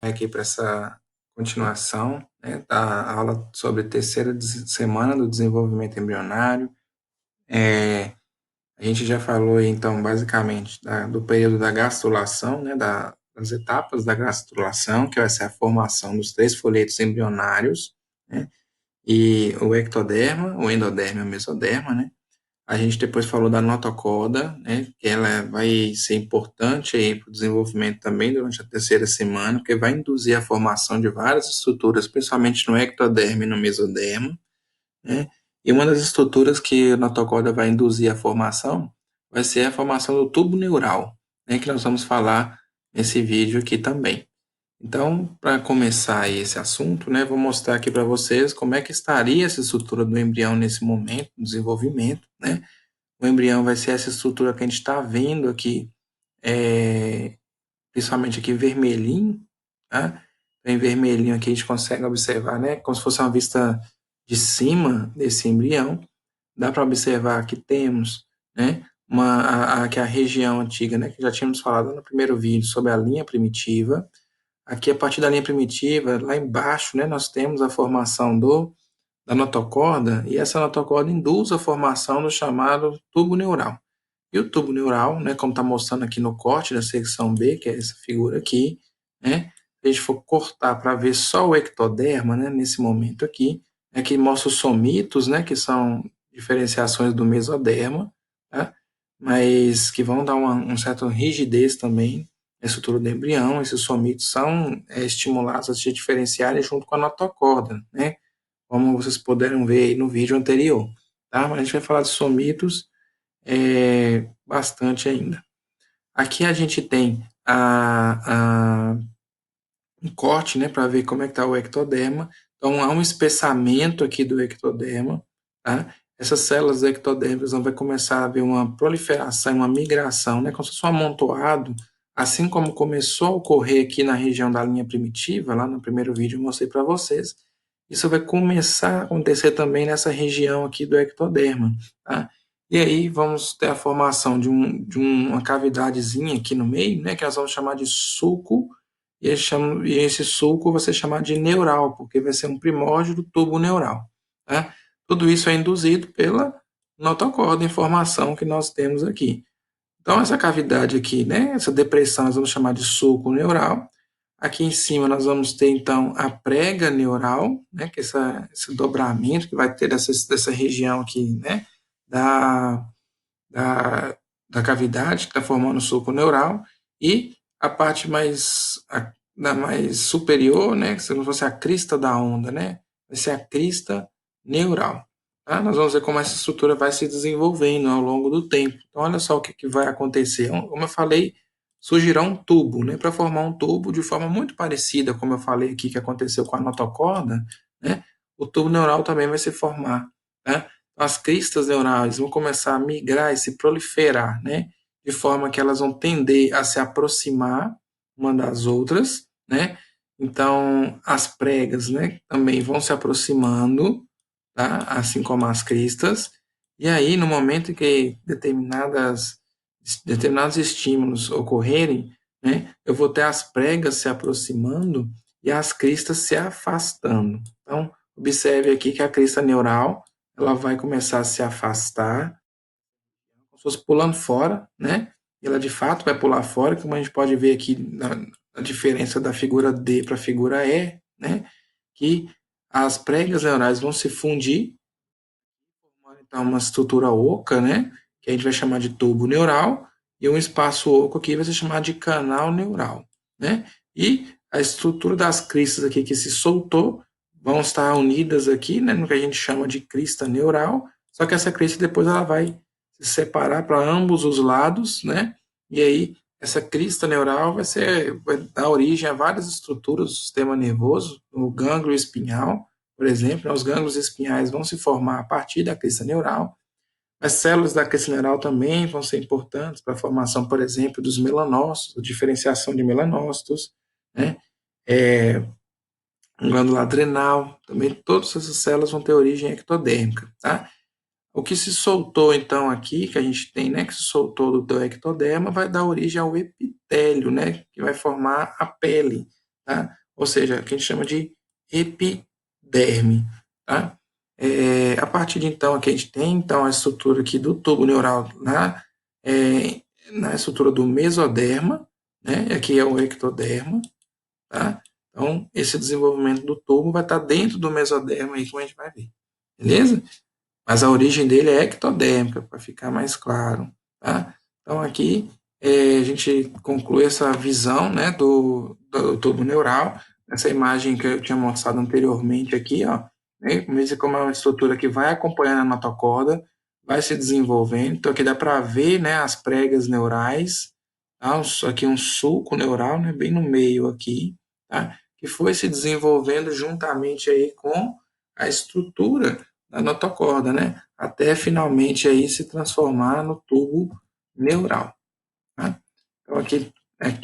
aqui para essa continuação, né, da aula sobre a terceira semana do desenvolvimento embrionário. A gente já falou aí, então, basicamente, do período da gastrulação, né, das etapas da gastrulação, que vai ser a formação dos três folhetos embrionários, né, e o ectoderma, o endoderma e o mesoderma, né. A gente depois falou da notocorda, né, que ela vai ser importante aí para o desenvolvimento também durante a terceira semana, porque vai induzir a formação de várias estruturas, principalmente no ectoderma e no mesoderma, né? E uma das estruturas que a notocorda vai induzir a formação vai ser a formação do tubo neural, né, que nós vamos falar nesse vídeo aqui também. Então, para começar esse assunto, né, vou mostrar aqui para vocês como é que estaria essa estrutura do embrião nesse momento do desenvolvimento, né? O embrião vai ser essa estrutura que a gente está vendo aqui, principalmente aqui vermelhinho, tá? Em vermelhinho aqui a gente consegue observar, né, como se fosse uma vista de cima desse embrião. Dá para observar que temos, né, aqui a região antiga, né, que já tínhamos falado no primeiro vídeo sobre a linha primitiva. Aqui, a partir da linha primitiva, lá embaixo, né, nós temos a formação da notocorda, e essa notocorda induz a formação do chamado tubo neural. E o tubo neural, né, como está mostrando aqui no corte da secção B, que é essa figura aqui, né, se a gente for cortar para ver só o ectoderma, né, nesse momento aqui, que mostra os somitos, né, que são diferenciações do mesoderma, tá? Mas que vão dar um certo rigidez também na estrutura do embrião. Esses somitos são estimulados a se diferenciarem junto com a notocorda, né, como vocês puderam ver aí no vídeo anterior, tá? Mas a gente vai falar de somitos bastante ainda. Aqui a gente tem um corte, né, para ver como é que está o ectoderma. Então, há um espessamento aqui do ectoderma, tá? Essas células do ectoderma vão começar a haver uma proliferação, uma migração, né, como se fosse um amontoado, assim como começou a ocorrer aqui na região da linha primitiva, lá no primeiro vídeo eu mostrei para vocês. Isso vai começar a acontecer também nessa região aqui do ectoderma, tá? E aí vamos ter a formação de uma cavidadezinha aqui no meio, né, que nós vamos chamar de sulco, e esse sulco vai ser chamado de neural, porque vai ser um primórdio do tubo neural, tá? Tudo isso é induzido pela notocorda, informação que nós temos aqui. Então, essa cavidade aqui, né, essa depressão, nós vamos chamar de sulco neural. Aqui em cima nós vamos ter, então, a prega neural, né, que é esse dobramento que vai ter dessa região aqui, né, da, da, da cavidade que está formando o sulco neural, e a parte mais superior, né, que se fosse a crista da onda, né, vai ser a crista neural. Tá? Nós vamos ver como essa estrutura vai se desenvolvendo ao longo do tempo. Então, olha só o que vai acontecer. Como eu falei, surgirá um tubo, né, para formar um tubo de forma muito parecida, como eu falei aqui que aconteceu com a notocorda, né, o tubo neural também vai se formar. Tá? As cristas neurais vão começar a migrar e se proliferar, né, de forma que elas vão tender a se aproximar uma das outras, né? Então, as pregas, né, também vão se aproximando, tá? Assim como as cristas. E aí, no momento em que determinados estímulos ocorrerem, né, eu vou ter as pregas se aproximando e as cristas se afastando. Então, observe aqui que a crista neural ela vai começar a se afastar, como se fosse pulando fora, né? E ela de fato vai pular fora, como a gente pode ver aqui na diferença da figura D para a figura E, né? Que as pregas neurais vão se fundir, formando então uma estrutura oca, né? Que a gente vai chamar de tubo neural, e um espaço oco aqui vai ser chamado de canal neural, né? E a estrutura das cristas aqui que se soltou vão estar unidas aqui, né, no que a gente chama de crista neural, só que essa crista depois ela vai se separar para ambos os lados, né? E aí essa crista neural vai dar origem a várias estruturas do sistema nervoso, o gânglio espinhal, por exemplo. Os gânglios espinhais vão se formar a partir da crista neural. As células da crista neural também vão ser importantes para a formação, por exemplo, dos melanócitos, a diferenciação de melanócitos, né? Glândula adrenal, também todas essas células vão ter origem ectodérmica, tá? O que se soltou, então, aqui, que a gente tem, né, que se soltou do ectoderma, vai dar origem ao epitélio, né, que vai formar a pele. tá? Ou seja, que a gente chama de epiderme, tá? A partir de então, aqui a gente tem então a estrutura aqui do tubo neural na estrutura do mesoderma, né? Aqui é o ectoderma, tá? Então, esse desenvolvimento do tubo vai estar dentro do mesoderma aí, como a gente vai ver, beleza? Mas a origem dele é ectodérmica, para ficar mais claro, tá? Então, aqui a gente conclui essa visão, né, do tubo neural, essa imagem que eu tinha mostrado anteriormente aqui, ó, né, como é uma estrutura que vai acompanhando a notocorda, vai se desenvolvendo, então aqui dá para ver, né, as pregas neurais, tá? Aqui um sulco neural, né, bem no meio aqui, tá? Que foi se desenvolvendo juntamente aí com a estrutura da notocorda, né? Até finalmente aí se transformar no tubo neural, tá? Então aqui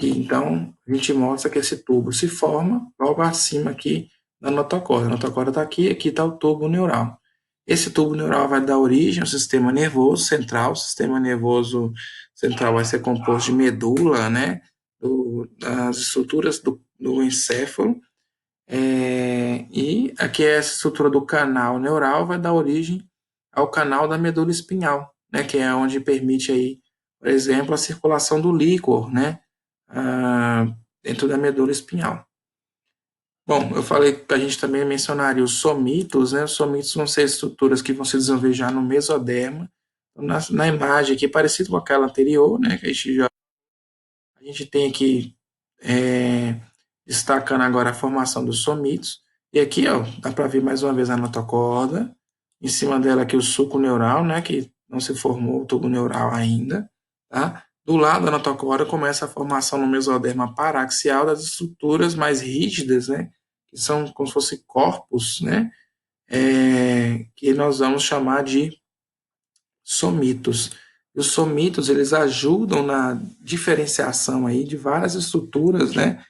então a gente mostra que esse tubo se forma logo acima aqui da notocorda. A notocorda está aqui está o tubo neural. Esse tubo neural vai dar origem ao sistema nervoso central. O sistema nervoso central vai ser composto de medula, né? Das estruturas do encéfalo. E aqui essa estrutura do canal neural vai dar origem ao canal da medula espinhal, né, que é onde permite aí, por exemplo, a circulação do líquor, né, dentro da medula espinhal. Bom, eu falei que a gente também mencionaria os somitos, né? Os somitos vão ser estruturas que vão se desenvolver já no mesoderma. Então, na imagem aqui, parecido com aquela anterior, né, que a gente tem aqui destacando agora a formação dos somitos. E aqui, ó, dá para ver mais uma vez a notocorda. Em cima dela aqui o sulco neural, né, que não se formou o tubo neural ainda, tá? Do lado da notocorda começa a formação no mesoderma paraxial das estruturas mais rígidas, né, que são como se fossem corpos, né, que nós vamos chamar de somitos. E os somitos, eles ajudam na diferenciação aí de várias estruturas, né,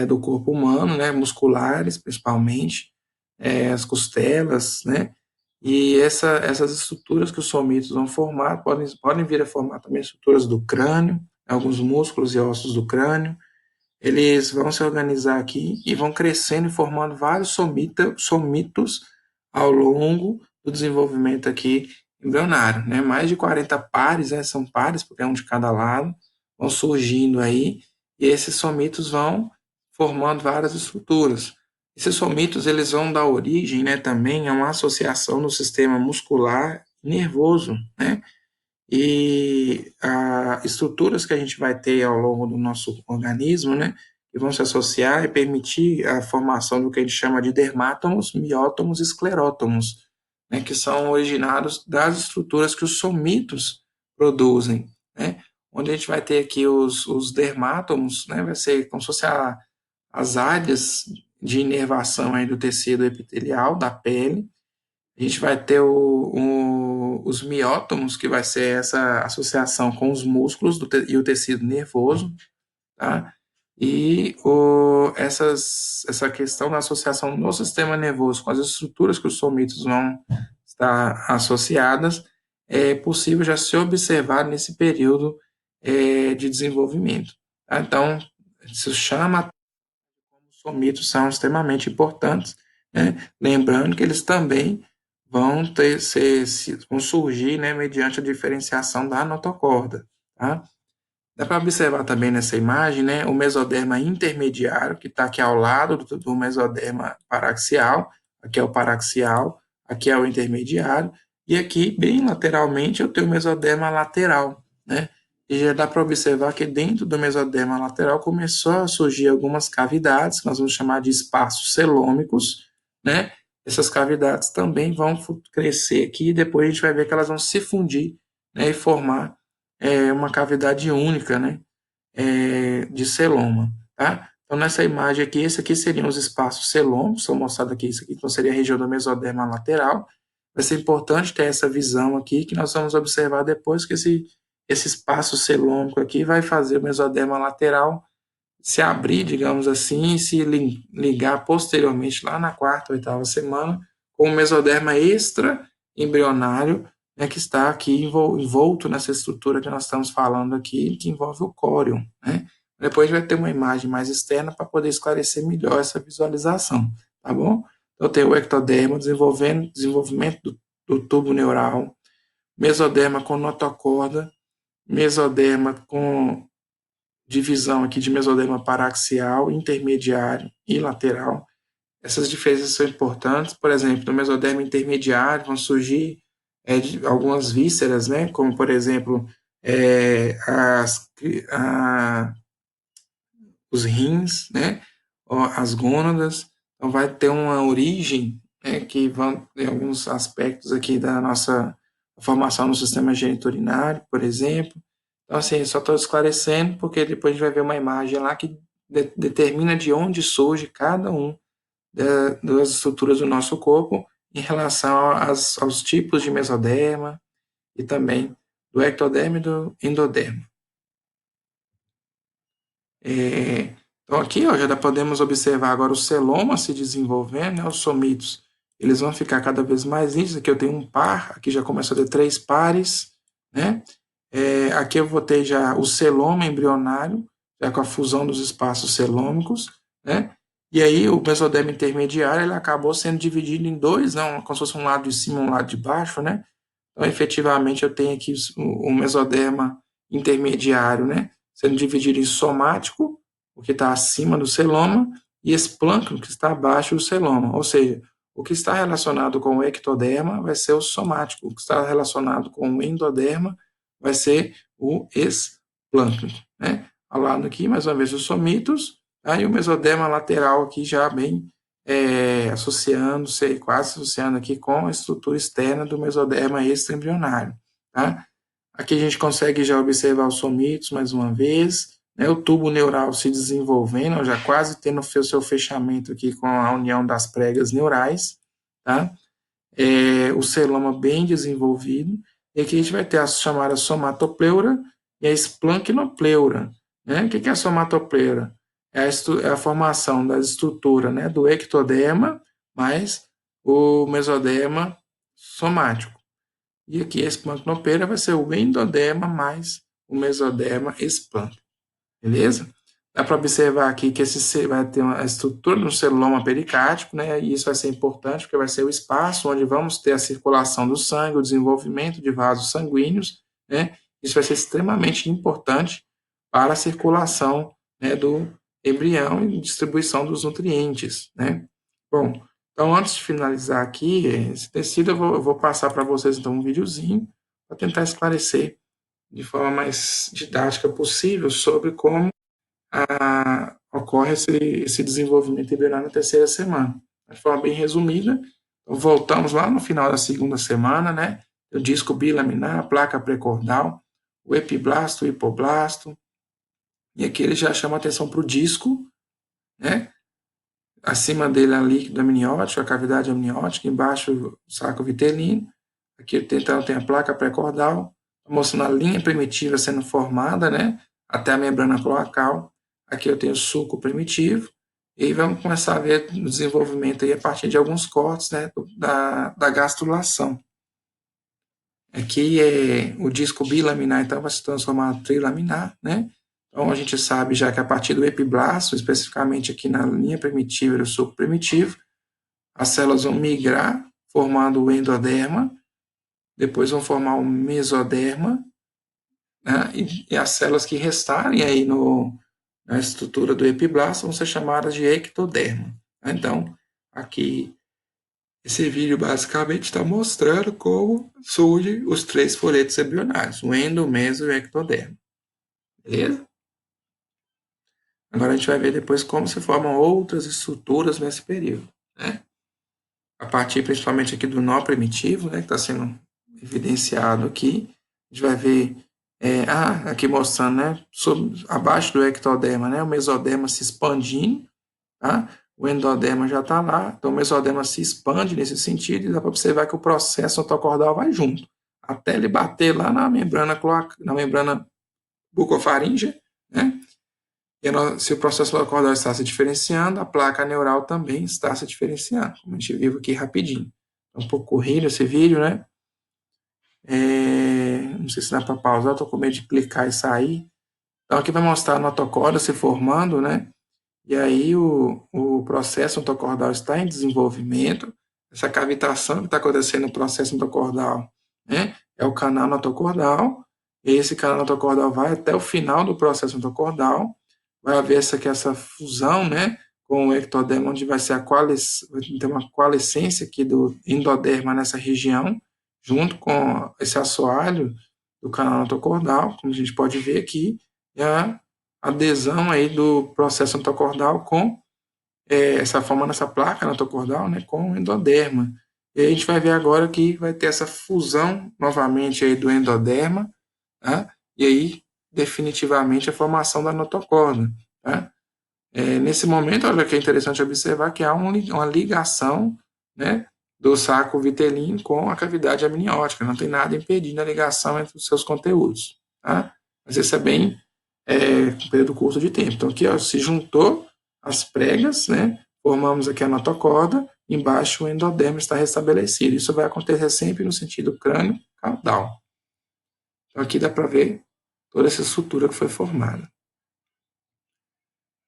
do corpo humano, né, musculares principalmente, as costelas, né, e essas estruturas que os somitos vão formar podem vir a formar também estruturas do crânio, alguns músculos e ossos do crânio. Eles vão se organizar aqui e vão crescendo e formando vários somitos ao longo do desenvolvimento aqui embrionário, né? Mais de 40 pares, né? São pares, porque é um de cada lado, vão surgindo aí, e esses somitos vão formando várias estruturas. Esses somitos, eles vão dar origem, né, também a uma associação no sistema muscular e nervoso, né? E estruturas que a gente vai ter ao longo do nosso organismo, né, que vão se associar e permitir a formação do que a gente chama de dermátomos, miótomos e esclerótomos, né, que são originados das estruturas que os somitos produzem, né, onde a gente vai ter aqui os dermátomos, né, vai ser como se fosse as áreas de inervação aí do tecido epitelial da pele. A gente vai ter os miótomos, que vai ser essa associação com os músculos e o tecido nervoso, tá? E essa questão da associação no sistema nervoso com as estruturas que os somitos vão estar associadas é possível já se observar nesse período de desenvolvimento, tá? Então, isso chama como os somitos são extremamente importantes, né? Lembrando que eles também vão surgir, né, mediante a diferenciação da notocorda, tá? Dá para observar também nessa imagem, né, o mesoderma intermediário, que está aqui ao lado do mesoderma paraxial, aqui é o paraxial, aqui é o intermediário, e aqui, bem lateralmente, eu tenho o mesoderma lateral, né? E já dá para observar que dentro do mesoderma lateral começou a surgir algumas cavidades, que nós vamos chamar de espaços celômicos, né? Essas cavidades também vão crescer aqui, e depois a gente vai ver que elas vão se fundir, né, e formar uma cavidade única, né, de celoma, tá? Então, nessa imagem aqui, esse aqui seriam os espaços celômicos, são mostrados aqui, isso aqui, então seria a região do mesoderma lateral. Vai ser importante ter essa visão aqui, que nós vamos observar depois que esse espaço celômico aqui vai fazer o mesoderma lateral se abrir, digamos assim, e se ligar posteriormente lá na quarta, oitava semana com o mesoderma extra-embrionário, né, que está aqui envolto nessa estrutura que nós estamos falando aqui, que envolve o córion, né? Depois a gente vai ter uma imagem mais externa para poder esclarecer melhor essa visualização, tá bom? Então tem o ectoderma desenvolvimento do tubo neural, mesoderma com notocorda, mesoderma com divisão aqui de mesoderma paraxial, intermediário e lateral. Essas diferenças são importantes. Por exemplo, no mesoderma intermediário vão surgir algumas vísceras, né? Como, por exemplo, os rins, né? As gônadas. Então, vai ter uma origem, né? Que vão ter alguns aspectos aqui da nossa formação no sistema geniturinário, por exemplo. Então, assim, só estou esclarecendo, porque depois a gente vai ver uma imagem lá que determina de onde surge cada um das estruturas do nosso corpo em relação aos tipos de mesoderma e também do ectoderma e do endoderma. Então aqui já podemos observar agora o celoma se desenvolvendo, né, os somitos, eles vão ficar cada vez mais nítidos. Aqui eu tenho um par, aqui já começa a ter 3 pares, né? Aqui eu vou ter já o celoma embrionário, já com a fusão dos espaços celômicos, né? E aí o mesoderma intermediário ele acabou sendo dividido em dois, não, como se fosse um lado de cima e um lado de baixo, né? Então, efetivamente, eu tenho aqui o mesoderma intermediário, né? Sendo dividido em somático, o que está acima do celoma, e esplâncton, que está abaixo do celoma. Ou seja, o que está relacionado com o ectoderma vai ser o somático, o que está relacionado com o endoderma vai ser o esplâncton, né? Ao lado aqui, mais uma vez, os somitos, aí o mesoderma lateral aqui já bem associando-se, quase associando aqui com a estrutura externa do mesoderma extraembrionário, tá? Aqui a gente consegue já observar os somitos mais uma vez, né? O tubo neural se desenvolvendo, já quase tendo o seu fechamento aqui com a união das pregas neurais, tá? O celoma bem desenvolvido, e aqui a gente vai ter a chamada somatopleura e a esplancnopleura, né? O que é a somatopleura? É a formação da estrutura, né, do ectoderma mais o mesoderma somático. E aqui a esplancnopleura vai ser o endoderma mais o mesoderma esplâncton. Beleza? Dá para observar aqui que esse vai ter uma estrutura no celoma pericárdico, né? E isso vai ser importante porque vai ser o espaço onde vamos ter a circulação do sangue, o desenvolvimento de vasos sanguíneos, né? Isso vai ser extremamente importante para a circulação, né, do embrião e distribuição dos nutrientes, né? Bom, então antes de finalizar aqui esse tecido, eu vou passar para vocês então um videozinho para tentar esclarecer de forma mais didática possível sobre como ocorre esse desenvolvimento embrionário na terceira semana. De forma bem resumida, então, voltamos lá no final da segunda semana, né? O disco bilaminar, a placa pré-cordal, o epiblasto, o hipoblasto, e aqui ele já chama atenção para o disco, né? Acima dele a líquido amniótico, a cavidade amniótica, embaixo o saco vitelino. Aqui então tem a placa pré-cordal, mostrando a linha primitiva sendo formada, né? Até a membrana cloacal. Aqui eu tenho o suco primitivo. E aí vamos começar a ver o desenvolvimento aí a partir de alguns cortes, né, da gastrulação. Aqui o disco bilaminar, então, vai se transformar em trilaminar, né? Então, a gente sabe já que a partir do epiblasto, especificamente aqui na linha primitiva e do suco primitivo, as células vão migrar, formando o endoderma, depois vão formar o mesoderma, né? E as células que restarem aí na estrutura do epiblasto vão ser chamadas de ectoderma. Então, aqui esse vídeo basicamente está mostrando como surgem os 3 folhetos embrionários, o endo, o meso e o ectoderma. Beleza? Agora a gente vai ver depois como se formam outras estruturas nesse período, né? A partir principalmente aqui do nó primitivo, né, que está sendo evidenciado aqui, a gente vai ver, aqui mostrando, né, abaixo do ectoderma, né, o mesoderma se expandindo, tá? O endoderma já está lá, então o mesoderma se expande nesse sentido, e dá para observar que o processo otocordal vai junto, até ele bater lá na membrana bucofaríngea, né? E se o processo otocordal está se diferenciando, a placa neural também está se diferenciando, como a gente viu aqui rapidinho. É um pouco corrido esse vídeo, né? Não sei se dá para pausar, estou com medo de clicar e sair. Então, aqui vai mostrar a notocorda se formando, né? E aí o processo notocaudal está em desenvolvimento. Essa cavitação que está acontecendo no processo notocaudal, né, é o canal notocaudal. E esse canal notocaudal vai até o final do processo notocaudal. Vai haver essa fusão, né, com o ectoderma, onde vai ter uma coalescência aqui do endoderma nessa região, junto com esse assoalho do canal notocaudal, como a gente pode ver aqui, e a adesão aí do processo notocaudal com essa forma nessa placa notocaudal, né, com o endoderma. E a gente vai ver agora que vai ter essa fusão novamente aí do endoderma, tá? E aí definitivamente a formação da notocorda, tá? Nesse momento, olha que é interessante observar que há uma ligação, né, do saco vitelino com a cavidade amniótica, não tem nada impedindo a ligação entre os seus conteúdos, tá? Mas isso é bem um período curto de tempo. Então, aqui ó, se juntou as pregas, né, formamos aqui a notocorda, embaixo o endodermo está restabelecido. Isso vai acontecer sempre no sentido crânio-caudal. Então, aqui dá para ver toda essa estrutura que foi formada.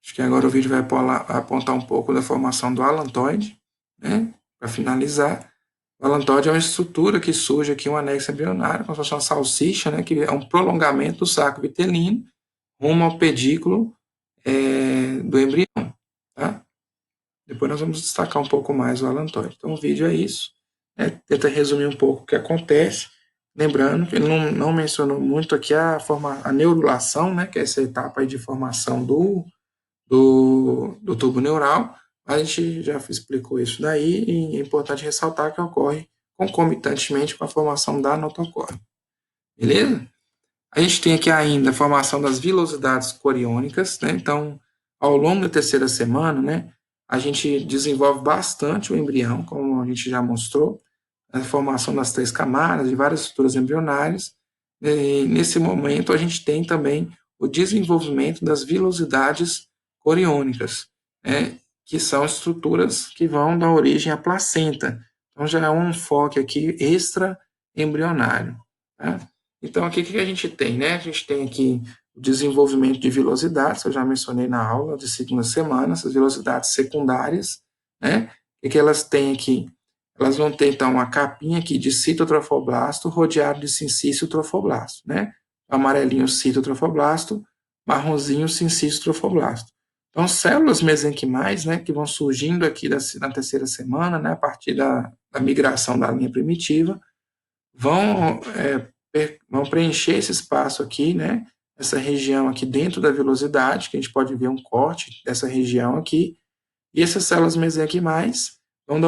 Acho que agora o vídeo vai apontar um pouco da formação do alantoide, né? Para finalizar, o alantoide é uma estrutura que surge aqui, um anexo embrionário, como se fosse uma salsicha, né? Que é um prolongamento do saco vitelino rumo ao pedículo do embrião, tá? Depois nós vamos destacar um pouco mais o alantoide. Então o vídeo é isso, né? Tenta resumir um pouco o que acontece, lembrando que ele não mencionou muito aqui a neurulação, né? Que é essa etapa aí de formação do tubo neural, a gente já explicou isso daí e é importante ressaltar que ocorre concomitantemente com a formação da notocorda. Beleza? A gente tem aqui ainda a formação das vilosidades coriônicas, né? Então, ao longo da terceira semana, né, a gente desenvolve bastante o embrião, como a gente já mostrou, a formação das 3 camadas, de várias estruturas embrionárias. E nesse momento, a gente tem também o desenvolvimento das vilosidades coriônicas, né, que são estruturas que vão dar origem à placenta. Então, já é um enfoque aqui extra-embrionário. Tá? Então, aqui o que a gente tem? Né? A gente tem aqui o desenvolvimento de vilosidades, que eu já mencionei na aula de segunda semana, essas vilosidades secundárias. Né? O que elas têm aqui? Elas vão ter, então, uma capinha aqui de citotrofoblasto rodeado de sincício trofoblasto. Né? Amarelinho citotrofoblasto, marronzinho sincício trofoblasto. Então, células mesenquimais, né, que vão surgindo aqui na terceira semana, né, a partir da migração da linha primitiva, vão preencher esse espaço aqui, né, essa região aqui dentro da vilosidade, que a gente pode ver um corte dessa região aqui, e essas células mesenquimais ao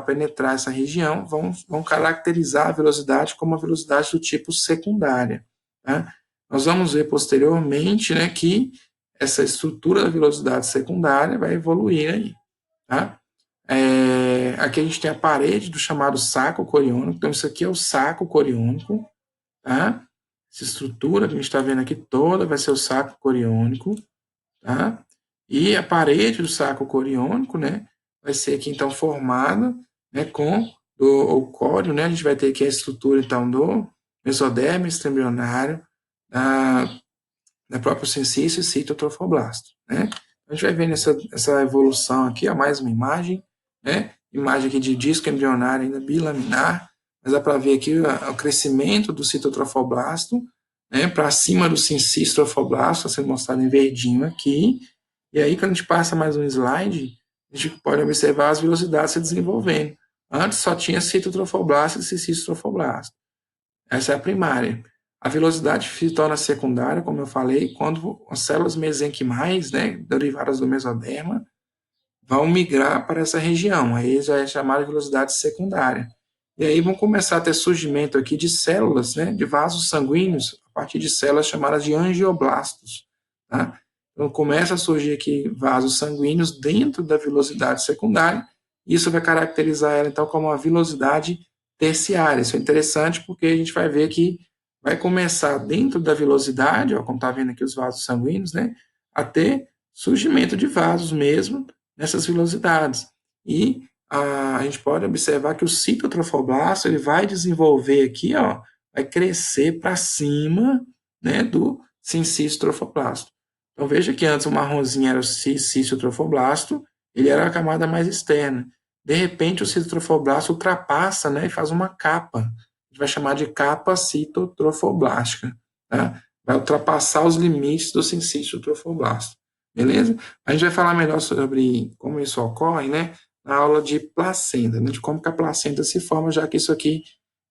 penetrar essa região, vão caracterizar a velocidade como uma velocidade do tipo secundária. Tá? Nós vamos ver posteriormente, né, que essa estrutura da velocidade secundária vai evoluir aí. Tá? Aqui a gente tem a parede do chamado saco coriônico. Então, isso aqui é o saco coriônico. Tá? Essa estrutura que a gente está vendo aqui toda vai ser o saco coriônico. Tá? E a parede do saco coriônico, né, vai ser aqui, então, formada, né, com o córeo, né? A gente vai ter aqui a estrutura, então, do mesodermo extraembrionário, da própria sincício e citotrofoblasto, né? A gente vai vendo essa evolução aqui, ó, mais uma imagem, né? Imagem aqui de disco embrionário ainda bilaminar, mas dá para ver aqui o crescimento do citotrofoblasto, né? Para cima do sincício trofoblasto, está sendo mostrado em verdinho aqui. E aí, quando a gente passa mais um slide, a gente pode observar as velocidades se desenvolvendo. Antes só tinha citotrofoblasto e sincício trofoblasto. Essa é a primária. A velocidade se torna secundária, como eu falei, quando as células mesenquimais, né, derivadas do mesoderma, vão migrar para essa região. Aí já é chamada de velocidade secundária. E aí vão começar a ter surgimento aqui de células, né, de vasos sanguíneos, a partir de células chamadas de angioblastos. Tá? Então começa a surgir aqui vasos sanguíneos dentro da velocidade secundária. Isso vai caracterizar ela, então, como uma velocidade terciária. Isso é interessante porque a gente vai ver que vai começar dentro da velocidade, ó, como está vendo aqui os vasos sanguíneos, né, a ter surgimento de vasos mesmo nessas velocidades. E a gente pode observar que o citotrofoblasto ele vai desenvolver aqui, ó, vai crescer para cima, né, do sincício trofoblasto. Então veja que antes o marronzinho era o sincício trofoblasto, ele era a camada mais externa. De repente o citotrofoblasto ultrapassa, né, e faz uma capa. A gente vai chamar de capa citotrofoblástica, tá? Vai ultrapassar os limites do sincício trofoblasto. Beleza? A gente vai falar melhor sobre como isso ocorre, né, na aula de placenta, né, de como que a placenta se forma, já que isso aqui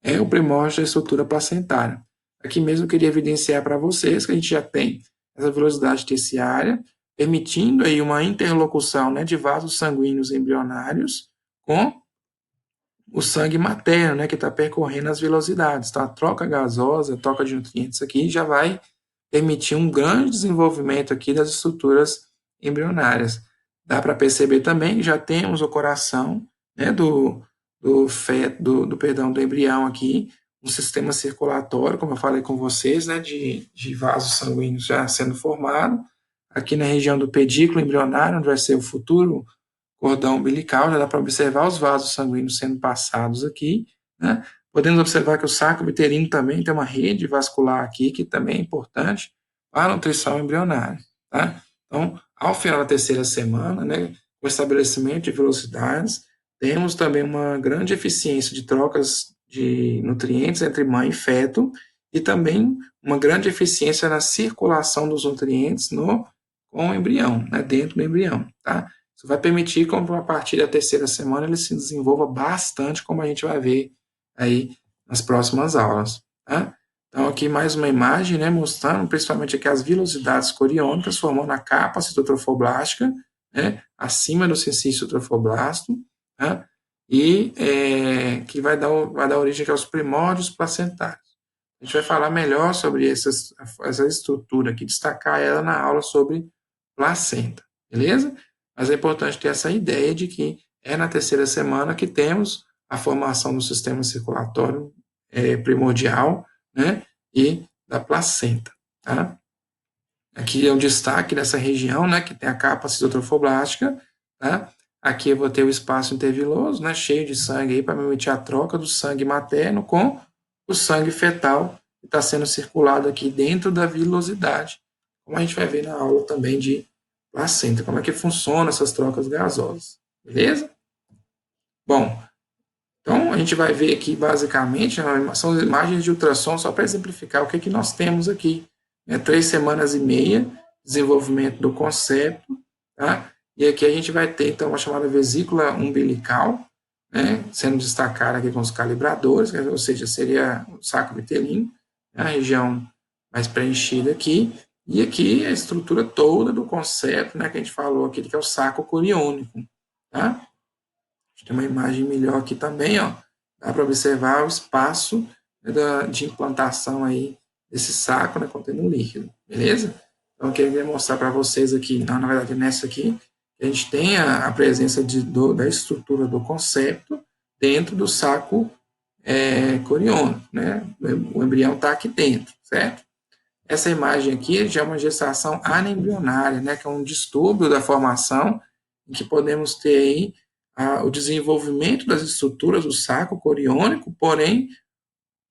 é o primórdio da estrutura placentária. Aqui mesmo eu queria evidenciar para vocês que a gente já tem essa velocidade terciária, permitindo aí uma interlocução, né, de vasos sanguíneos embrionários com o sangue materno, né, que está percorrendo as velocidades. Então, a troca gasosa, a troca de nutrientes aqui já vai permitir um grande desenvolvimento aqui das estruturas embrionárias. Dá para perceber também que já temos o coração, né, do feto, perdão, do embrião aqui, um sistema circulatório, como eu falei com vocês, né, de vasos sanguíneos já sendo formado. Aqui na região do pedículo embrionário, onde vai ser o futuro cordão umbilical, já dá para observar os vasos sanguíneos sendo passados aqui, né? Podemos observar que o saco uterino também tem uma rede vascular aqui, que também é importante para a nutrição embrionária, tá? Então, ao final da terceira semana, né, com o estabelecimento de velocidades, temos também uma grande eficiência de trocas de nutrientes entre mãe e feto, e também uma grande eficiência na circulação dos nutrientes com o embrião, né, dentro do embrião, tá? Isso vai permitir que, a partir da terceira semana, ele se desenvolva bastante, como a gente vai ver aí nas próximas aulas. Tá? Então, aqui mais uma imagem, né, mostrando principalmente aqui as vilosidades coriônicas, formando a capa citotrofoblástica, né, acima do sincício trofoblasto, tá? E que vai dar origem aos primórdios placentários. A gente vai falar melhor sobre essa estrutura aqui, destacar ela na aula sobre placenta, beleza? Mas é importante ter essa ideia de que é na terceira semana que temos a formação do sistema circulatório primordial, né, e da placenta, tá? Aqui é o destaque dessa região, né, que tem a capa citotrofoblástica, tá? Aqui eu vou ter o espaço interviloso, né, cheio de sangue aí para permitir a troca do sangue materno com o sangue fetal que está sendo circulado aqui dentro da vilosidade, como a gente vai ver na aula também de placenta, como é que funciona essas trocas gasosas, beleza? Bom, então a gente vai ver aqui basicamente, são imagens de ultrassom só para exemplificar o que nós temos aqui, né? 3 semanas e meia, desenvolvimento do concepto, tá? E aqui a gente vai ter então uma chamada vesícula umbilical, né, sendo destacada aqui com os calibradores, ou seja, seria o saco vitelino, a região mais preenchida aqui, e aqui a estrutura toda do concepto, né, que a gente falou aqui, que é o saco coriônico, tá? A gente tem uma imagem melhor aqui também, ó, dá para observar o espaço, né, de implantação aí desse saco, né, contendo líquido, beleza? Então, eu queria mostrar para vocês aqui, na verdade, nessa aqui, a gente tem a presença da estrutura do concepto dentro do saco coriônico, né? O embrião está aqui dentro, certo? Essa imagem aqui já é uma gestação anembrionária, né? Que é um distúrbio da formação, em que podemos ter aí o desenvolvimento das estruturas do saco coriônico, porém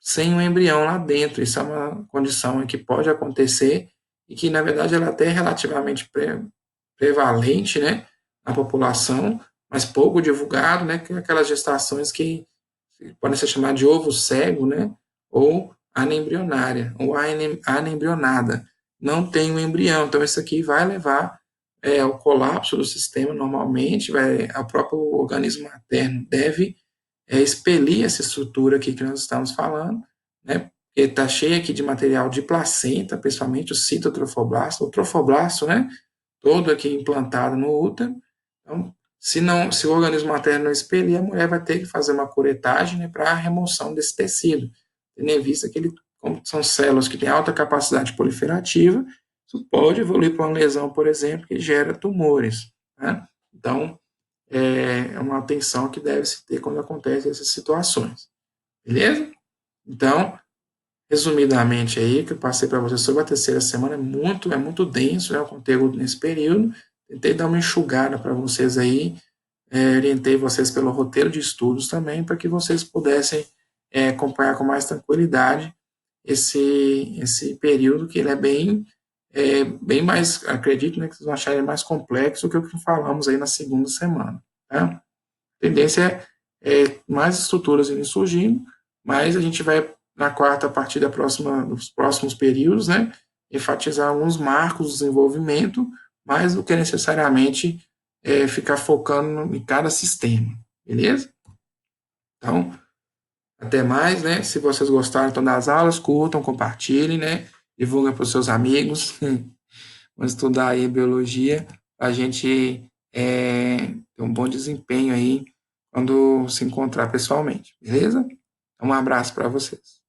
sem um embrião lá dentro. Isso é uma condição que pode acontecer e que, na verdade, ela é até relativamente prevalente, né, na população, mas pouco divulgado, né, que é aquelas gestações que podem ser chamadas de ovo cego, né, ou anembrionária, ou anembrionada. Não tem um embrião, então isso aqui vai levar ao colapso do sistema normalmente, o próprio organismo materno deve expelir essa estrutura aqui que nós estamos falando, né, porque está cheio aqui de material de placenta, principalmente o citotrofoblasto, o trofoblasto, né, todo aqui implantado no útero. Então, se o organismo materno não expelir, a mulher vai ter que fazer uma curetagem, né, para a remoção desse tecido, tendo em vista que como são células que têm alta capacidade proliferativa, isso pode evoluir para uma lesão, por exemplo, que gera tumores, né? Então, é uma atenção que deve se ter quando acontecem essas situações, beleza? Então, resumidamente aí, que eu passei para vocês sobre a terceira semana, é muito denso, né, o conteúdo nesse período. Tentei dar uma enxugada para vocês aí, orientei vocês pelo roteiro de estudos também, para que vocês pudessem acompanhar com mais tranquilidade esse período que ele bem mais, acredito, né, que vocês vão achar ele mais complexo do que o que falamos aí na segunda semana. Tá? A tendência é mais estruturas irem surgindo, mas a gente vai, na quarta, a partir dos próximos períodos, né, enfatizar alguns marcos do desenvolvimento, mais do que necessariamente ficar focando em cada sistema, beleza? Então, até mais, né? Se vocês gostaram então, das aulas, curtam, compartilhem, né? Divulguem para os seus amigos. Vamos estudar aí biologia, a gente ter um bom desempenho aí quando se encontrar pessoalmente, beleza? Um abraço para vocês.